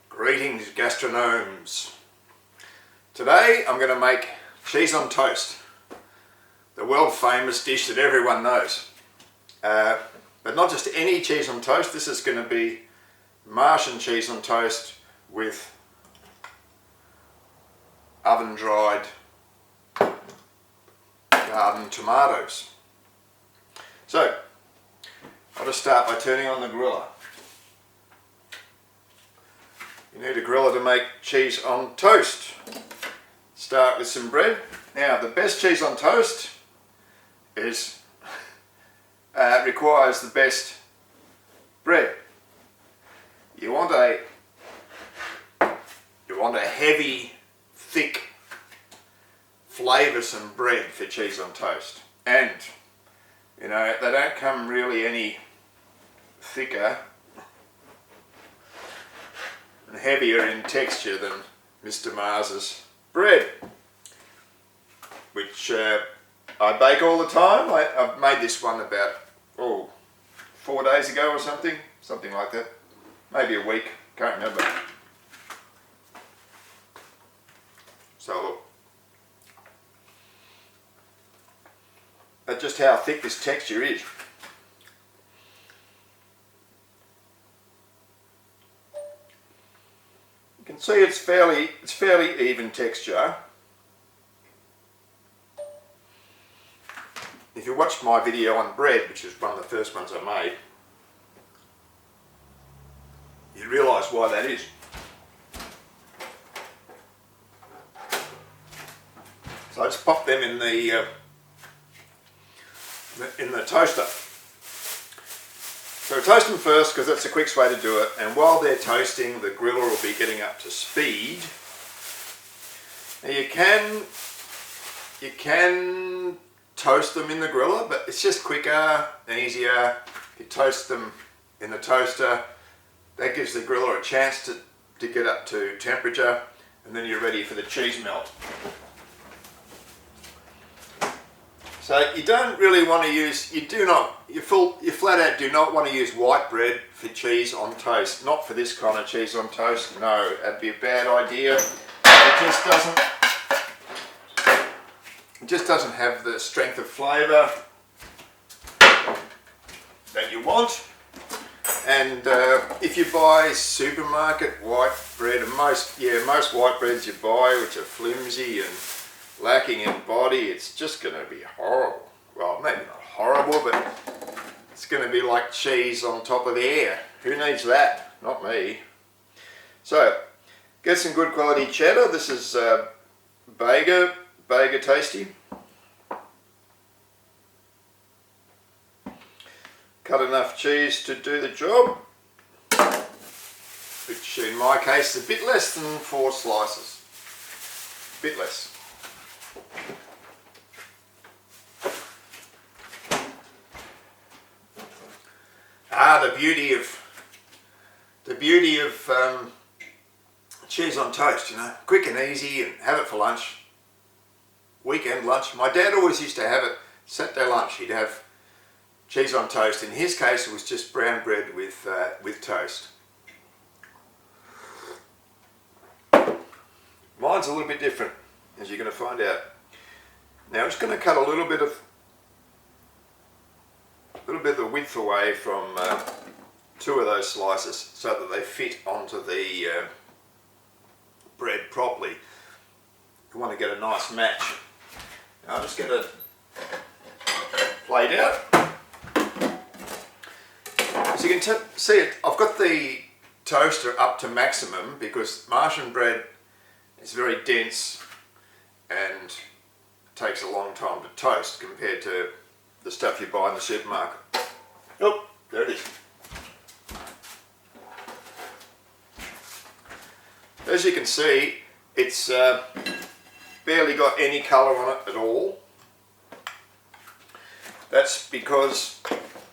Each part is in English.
Greetings, gastronomes. Today I'm going to make cheese on toast, the world famous dish that everyone knows. But not just any cheese on toast, this is going to be Martian cheese on toast with oven dried garden tomatoes. So I'll just start by turning on the griller. You need a griller to make cheese on toast. Start with some bread. Now the best cheese on toast is requires the best bread. You want a heavy, thick, flavoursome bread for cheese on toast, and you know they don't come really any thicker and heavier in texture than Mr. Mars's bread, which I bake all the time. I've made this one about 4 days ago or something like that, maybe a week, can't remember. So look, that's just how thick this texture is. You can see it's fairly even texture. If you watched my video on bread, which is one of the first ones I made, you realise why that is. So I just pop them in the toaster. So toast them first because that's the quickest way to do it, and while they're toasting the griller will be getting up to speed. Now you can toast them in the griller, but it's just quicker and easier. You toast them in the toaster, that gives the griller a chance to get up to temperature, and then you're ready for the cheese melt. So you don't really want to use, you flat out do not want to use white bread for cheese on toast. Not for this kind of cheese on toast, no, that'd be a bad idea. It just doesn't have the strength of flavour that you want. And if you buy supermarket white bread, and most white breads you buy which are flimsy and lacking in body, it's just going to be horrible. Well, maybe not horrible, but it's going to be like cheese on top of the air. Who needs that? Not me. So, get some good quality cheddar. This is Bega Tasty. Cut enough cheese to do the job, which in my case is a bit less than 4 slices. A bit less. The beauty of cheese on toast, you know, quick and easy, and have it for lunch, weekend lunch. My dad always used to have it Saturday lunch. He'd have cheese on toast. In his case, it was just brown bread with toast. Mine's a little bit different, as you're going to find out. Now, I'm just going to cut a little bit of the width away from 2 of those slices so that they fit onto the bread properly. You want to get a nice match. Now, I'll just get a plate out. As you can see it, I've got the toaster up to maximum because Martian bread is very dense and takes a long time to toast compared to the stuff you buy in the supermarket. Oh, there it is. As you can see, it's barely got any colour on it at all. That's because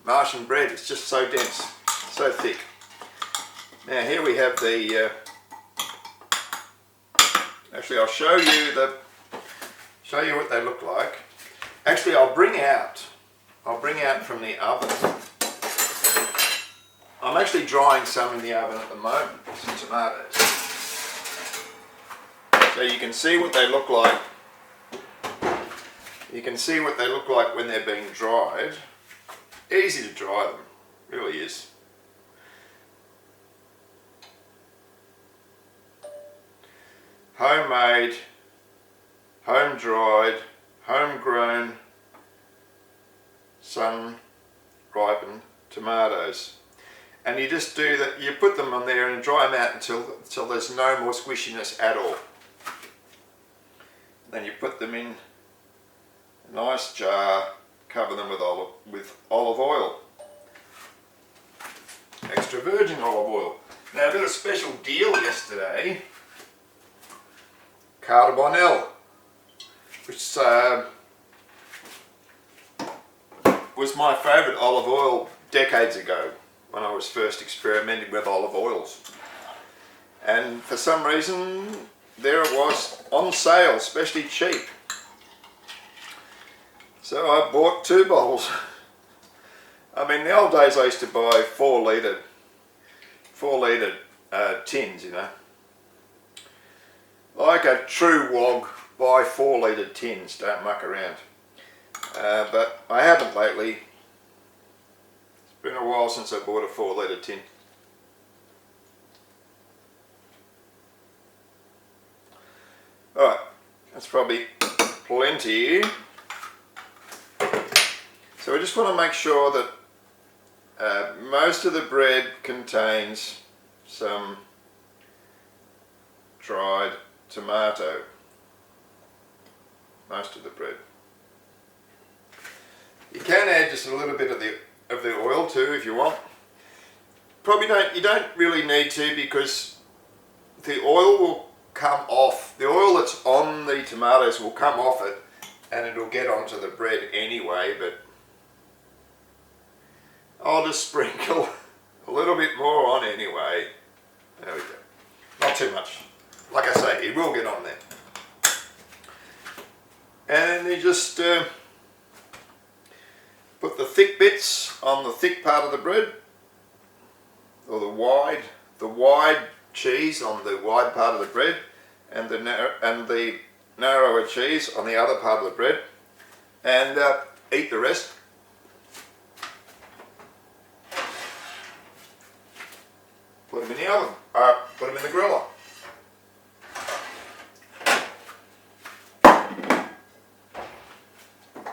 Martian bread is just so dense, so thick. Now here we have the, actually I'll show you what they look like. Actually I'll bring out from the oven I'm actually drying some in the oven at the moment, some tomatoes. So you can see what they look like. You can see what they look like when they're being dried. Easy to dry them, really is. Homemade, home dried, homegrown, sun ripened tomatoes. And you just do that, you put them on there and dry them out until there's no more squishiness at all. Then you put them in a nice jar, cover them with olive oil. Extra virgin olive oil. Now I did a special deal yesterday. Carbonell, which was my favourite olive oil decades ago when I was first experimenting with olive oils. And for some reason, there it was on sale, especially cheap. So I bought 2 bottles. I mean, in the old days I used to buy 4 litre tins, you know. Like a true wog, buy 4 litre tins, don't muck around. But I haven't lately. It's been a while since I bought a 4 litre tin. Alright, that's probably plenty. So we just want to make sure that most of the bread contains some dried tomato. Most of the bread. You can add just a little bit of the oil too if you want. You don't really need to, because the oil will come off. The oil that's on the tomatoes will come off it and it'll get onto the bread anyway, but I'll just sprinkle a little bit more on anyway. There we go. Not too much. Like I say, it will get on there. And you just put the thick bits on the thick part of the bread, or the wide cheese on the wide part of the bread, and the narrower cheese on the other part of the bread, and eat the rest. Put them in the oven, put them in the griller.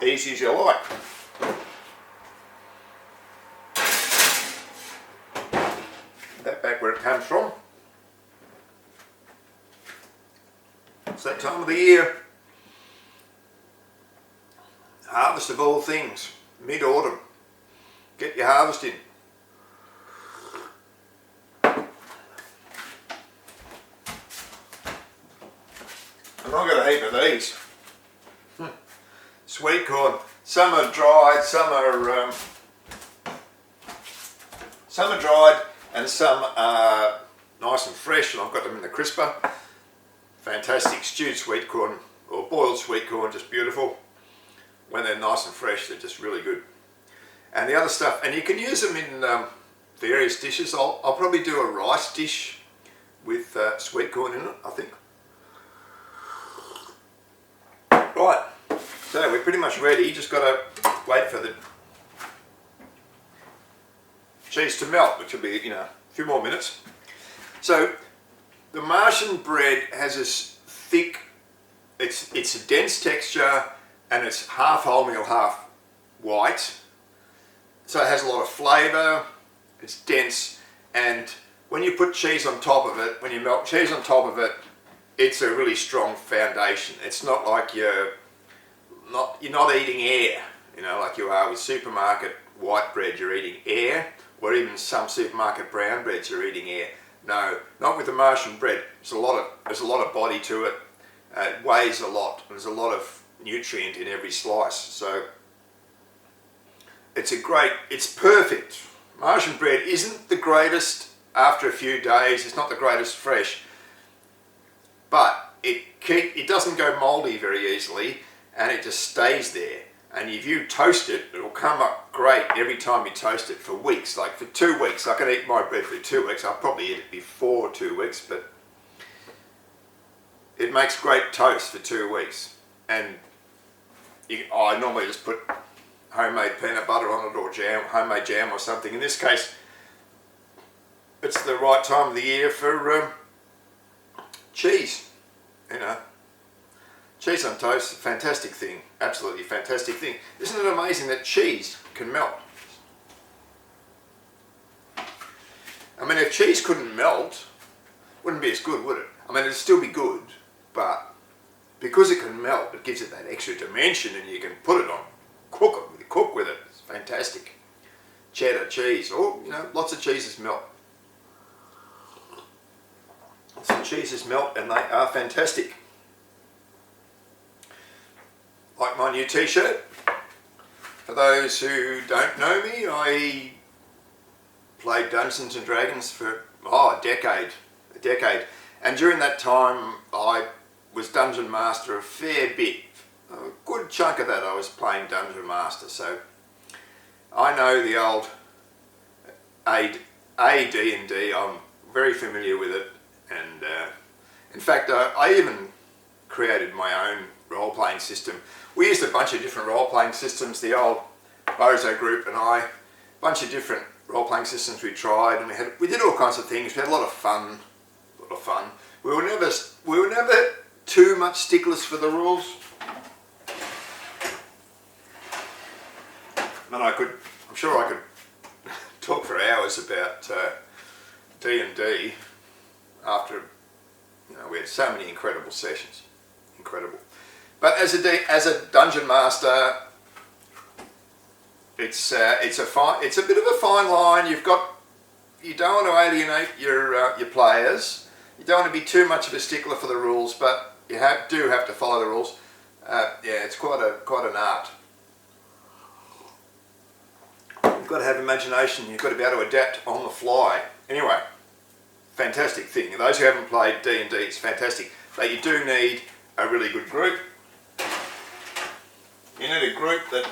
Easy as you like. That back where it comes from. It's that time of the year. Harvest of all things. Mid-autumn. Get your harvest in. And I've got a heap of these. Sweet corn. Some are dried, some are dried, and some are nice and fresh, and I've got them in the crisper. Fantastic stewed sweet corn or boiled sweet corn, just beautiful. When they're nice and fresh, they're just really good. And the other stuff, and you can use them in various dishes. I'll probably do a rice dish with sweet corn in it, I think. Right. So we're pretty much ready, just got to wait for the cheese to melt, which will be, you know, a few more minutes. So the Martian bread has this thick, it's a dense texture, and it's half wholemeal, half white. So it has a lot of flavour, it's dense, and when you put cheese on top of it, when you melt cheese on top of it, it's a really strong foundation. It's not like you're not eating air, you know, like you are with supermarket white bread, you're eating air, or even some supermarket brown breads, you're eating air. No, not with the Martian bread. There's a lot of body to it. It weighs a lot. There's a lot of nutrient in every slice. So it's perfect. Martian bread isn't the greatest after a few days. It's not the greatest fresh, but it doesn't go mouldy very easily. And it just stays there, and if you toast it, it'll come up great every time you toast it for weeks, like for 2 weeks. I can eat my bread for 2 weeks. I'll probably eat it before 2 weeks, but it makes great toast for 2 weeks. And I normally just put homemade peanut butter on it, or jam, homemade jam or something. In this case, it's the right time of the year for cheese, you know. Cheese on toast, fantastic thing, absolutely fantastic thing. Isn't it amazing that cheese can melt? I mean, if cheese couldn't melt, it wouldn't be as good, would it? I mean, it'd still be good, but because it can melt, it gives it that extra dimension, and you can put it on, cook with it. It's fantastic. Cheddar cheese, or you know, lots of cheeses melt. Some cheeses melt, and they are fantastic. Like my new t-shirt. For those who don't know me, I played Dungeons and Dragons for a decade. And during that time I was Dungeon Master a fair bit. A good chunk of that I was playing Dungeon Master, so I know the old D&D. I'm very familiar with it, and in fact I even created my own role-playing system. We used a bunch of different role-playing systems, the old Bozo group and I, a bunch of different role-playing systems we tried, and we did all kinds of things. We had a lot of fun. We were never too much sticklers for the rules. And I'm sure I could talk for hours about D&D after, you know, we had so many incredible sessions. Incredible. But as a dungeon master, it's a bit of a fine line. You don't want to alienate your players. You don't want to be too much of a stickler for the rules, but you do have to follow the rules. Yeah, it's quite an art. You've got to have imagination. You've got to be able to adapt on the fly. Anyway, fantastic thing. Those who haven't played D&D, it's fantastic. But you do need a really good group. You need a group that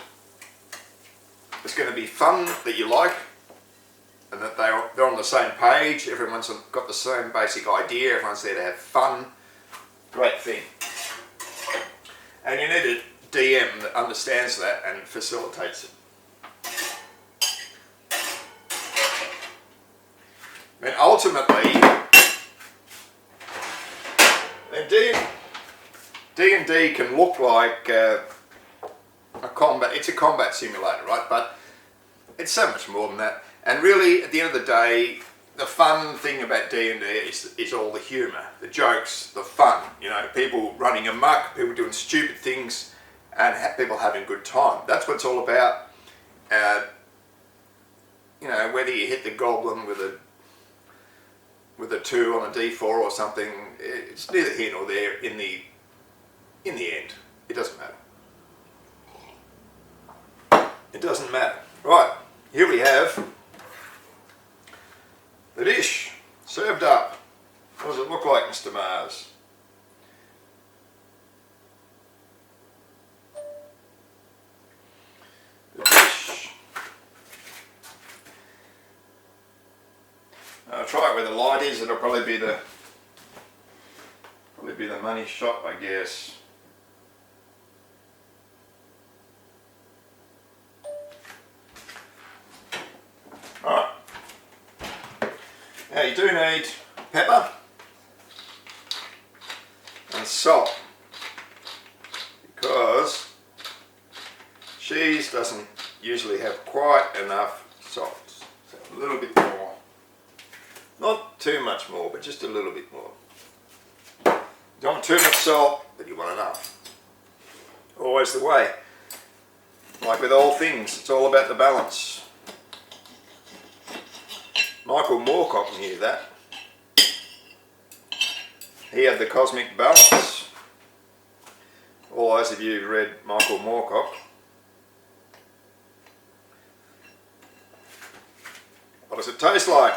is going to be fun, that you like, and that they're on the same page. Everyone's got the same basic idea. Everyone's there to have fun. Great thing. And you need a DM that understands that and facilitates it. And ultimately, D&D can look like it's a combat simulator, right? But it's so much more than that. And really, at the end of the day, the fun thing about D&D is all the humour, the jokes, the fun. You know, people running amok, people doing stupid things, and people having a good time. That's what it's all about. You know, whether you hit the goblin with a 2 on a D4 or something, it's neither here nor there in the end. It doesn't matter. It doesn't matter. Right, here we have the dish served up. What does it look like, Mr. Mars? The dish. I'll try it where the light is. It'll probably be the money shot, I guess. Alright. Now you do need pepper and salt, because cheese doesn't usually have quite enough salt. So a little bit more. Not too much more, but just a little bit more. You don't want too much salt, but you want enough. Always the way. Like with all things, it's all about the balance. Michael Moorcock knew that. He had the cosmic balance. All those of you who've read Michael Moorcock. What does it taste like?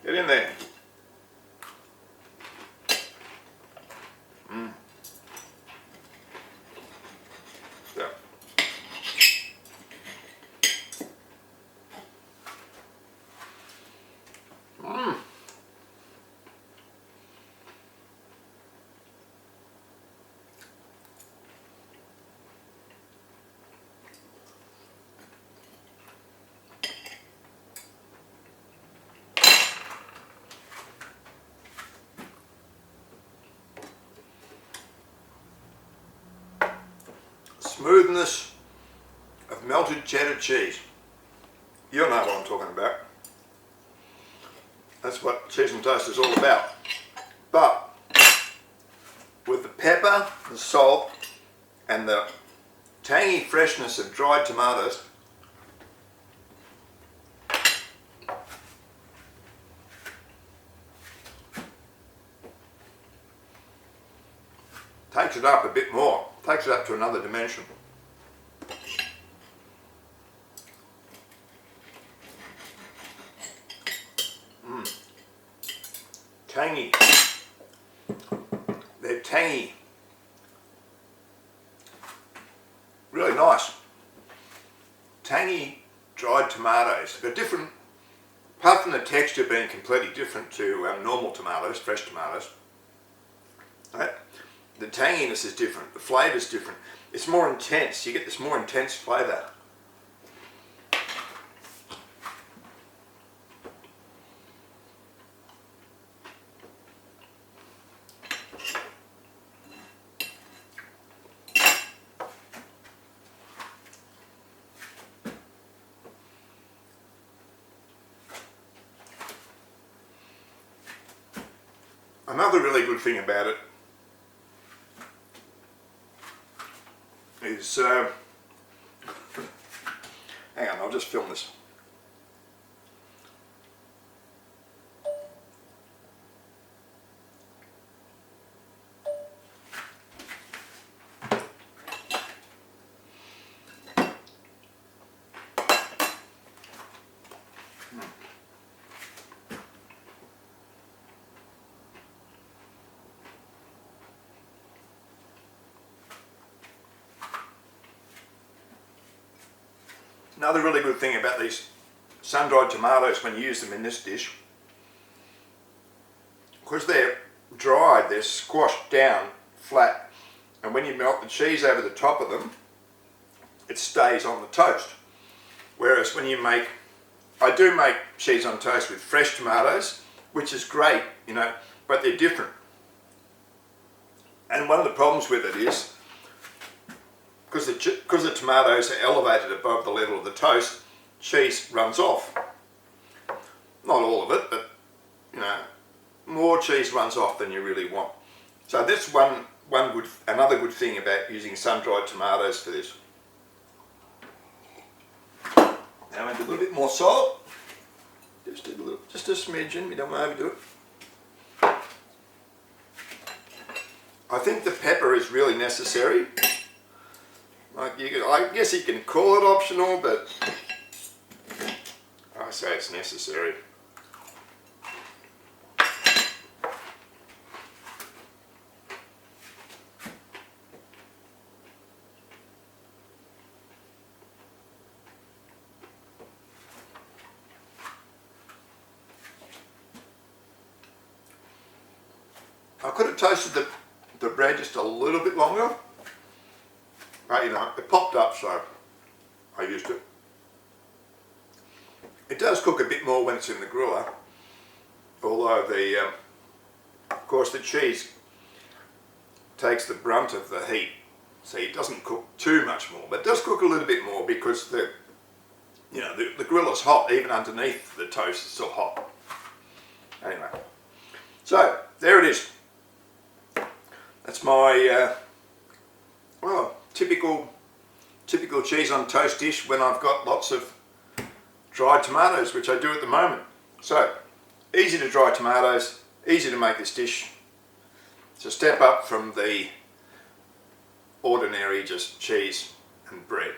Get in there. smoothness of melted cheddar cheese. You'll know what I'm talking about. That's what cheese on toast is all about. But with the pepper, the salt, and the tangy freshness of dried tomatoes, takes it up a bit more, takes it up to another dimension. Tangy. They're tangy. Really nice. Tangy dried tomatoes. They're different, apart from the texture being completely different to normal tomatoes, fresh tomatoes. Right? The tanginess is different, the flavour is different. It's more intense, you get this more intense flavour. Another really good thing about it is, hang on, I'll just film this. Another really good thing about these sun-dried tomatoes when you use them in this dish, because they're dried, they're squashed down flat, and when you melt the cheese over the top of them, it stays on the toast. Whereas when you make, I do make cheese on toast with fresh tomatoes, which is great, you know, but they're different. And one of the problems with it is, because the tomatoes are elevated above the level of the toast, cheese runs off. Not all of it, but you know, more cheese runs off than you really want. So that's another good thing about using sun-dried tomatoes for this. Now add a little bit more salt, just a smidgen. We don't want to overdo it. I think the pepper is really necessary. I guess you can call it optional, but I say it's necessary. I could have toasted the bread just a little bit longer. But you know, it popped up, so I used it. It does cook a bit more when it's in the griller, although of course the cheese takes the brunt of the heat, so it doesn't cook too much more, but it does cook a little bit more because the grill is hot, even underneath the toast it's still hot. Anyway, so there it is. That's my typical cheese on toast dish when I've got lots of dried tomatoes, which I do at the moment. So, easy to dry tomatoes, easy to make this dish. It's a step up from the ordinary just cheese and bread.